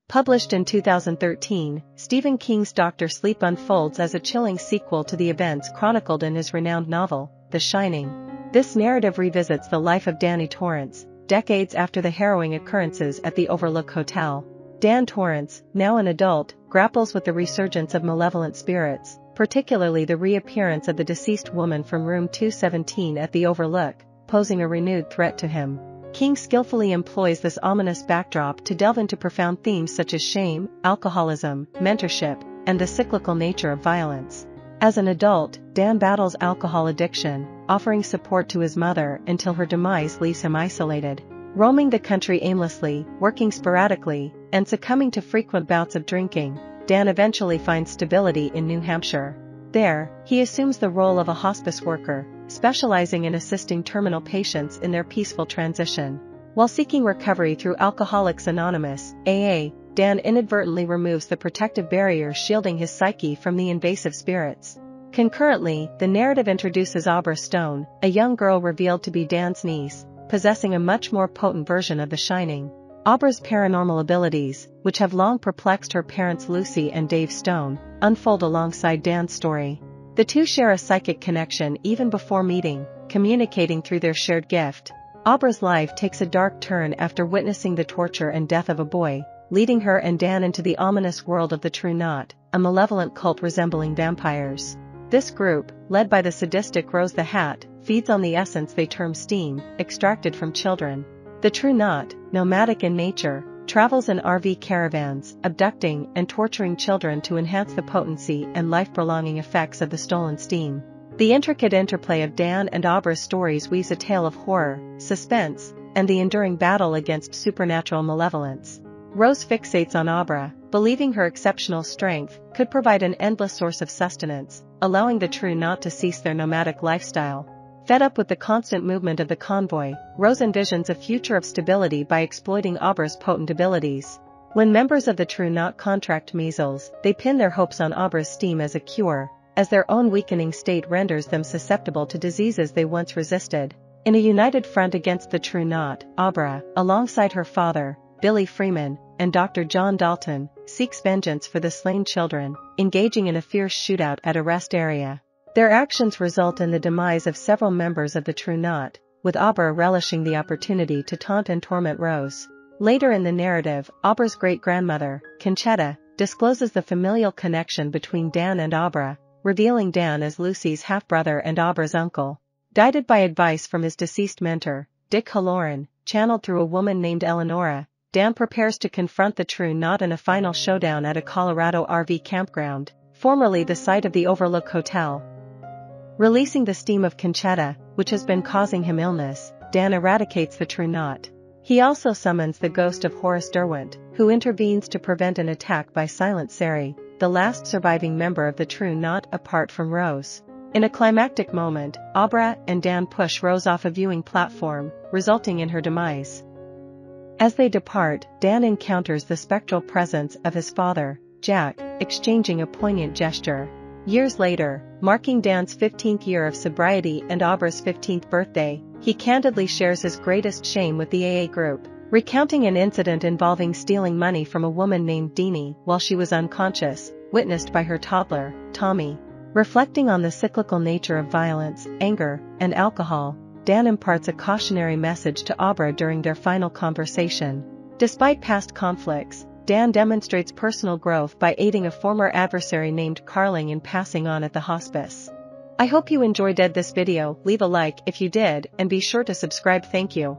Published in 2013, Stephen King's Dr. Sleep unfolds as a chilling sequel to the events chronicled in his renowned novel, The Shining. This narrative revisits the life of Danny Torrance, decades after the harrowing occurrences at the Overlook Hotel. Dan Torrance, now an adult, grapples with the resurgence of malevolent spirits, particularly the reappearance of the deceased woman from room 217 at the Overlook, posing a renewed threat to him. King skillfully employs this ominous backdrop to delve into profound themes such as shame, alcoholism, mentorship, and the cyclical nature of violence. As an adult, Dan battles alcohol addiction, offering support to his mother until her demise leaves him isolated. Roaming the country aimlessly, working sporadically, and succumbing to frequent bouts of drinking, Dan eventually finds stability in New Hampshire. There, he assumes the role of a hospice worker, specializing in assisting terminal patients in their peaceful transition. While seeking recovery through Alcoholics Anonymous, AA, Dan inadvertently removes the protective barrier shielding his psyche from the invasive spirits. Concurrently, the narrative introduces Abra Stone, a young girl revealed to be Dan's niece, possessing a much more potent version of The Shining. Abra's paranormal abilities, which have long perplexed her parents Lucy and Dave Stone, unfold alongside Dan's story. The two share a psychic connection even before meeting, communicating through their shared gift. Abra's life takes a dark turn after witnessing the torture and death of a boy, leading her and Dan into the ominous world of the True Knot, a malevolent cult resembling vampires. This group, led by the sadistic Rose the Hat, feeds on the essence they term steam, extracted from children. The True Knot, nomadic in nature, travels in RV caravans, abducting and torturing children to enhance the potency and life-prolonging effects of the stolen steam. The intricate interplay of Dan and Abra's stories weaves a tale of horror, suspense, and the enduring battle against supernatural malevolence. Rose fixates on Abra, believing her exceptional strength could provide an endless source of sustenance, allowing the True Knot to cease their nomadic lifestyle. Fed up with the constant movement of the convoy, Rose envisions a future of stability by exploiting Abra's potent abilities. When members of the True Knot contract measles, they pin their hopes on Abra's steam as a cure, as their own weakening state renders them susceptible to diseases they once resisted. In a united front against the True Knot, Abra, alongside her father, Billy Freeman, and Dr. John Dalton, seeks vengeance for the slain children, engaging in a fierce shootout at a rest area. Their actions result in the demise of several members of the True Knot, with Abra relishing the opportunity to taunt and torment Rose. Later in the narrative, Abra's great-grandmother, Conchetta, discloses the familial connection between Dan and Abra, revealing Dan as Lucy's half-brother and Abra's uncle. Guided by advice from his deceased mentor, Dick Halloran, channeled through a woman named Eleonora, Dan prepares to confront the True Knot in a final showdown at a Colorado RV campground, formerly the site of the Overlook Hotel. Releasing the steam of Conchetta, which has been causing him illness, Dan eradicates the True Knot. He also summons the ghost of Horace Derwent, who intervenes to prevent an attack by Silent Sari, the last surviving member of the True Knot apart from Rose. In a climactic moment, Abra and Dan push Rose off a viewing platform, resulting in her demise. As they depart, Dan encounters the spectral presence of his father, Jack, exchanging a poignant gesture. Years later, marking Dan's 15th year of sobriety and Abra's 15th birthday, he candidly shares his greatest shame with the AA group, recounting an incident involving stealing money from a woman named Deanie while she was unconscious, witnessed by her toddler, Tommy. Reflecting on the cyclical nature of violence, anger, and alcohol, Dan imparts a cautionary message to Abra during their final conversation. Despite past conflicts, Dan demonstrates personal growth by aiding a former adversary named Carling in passing on at the hospice. I hope you enjoyed this video. Leave a like if you did and be sure to subscribe. Thank you.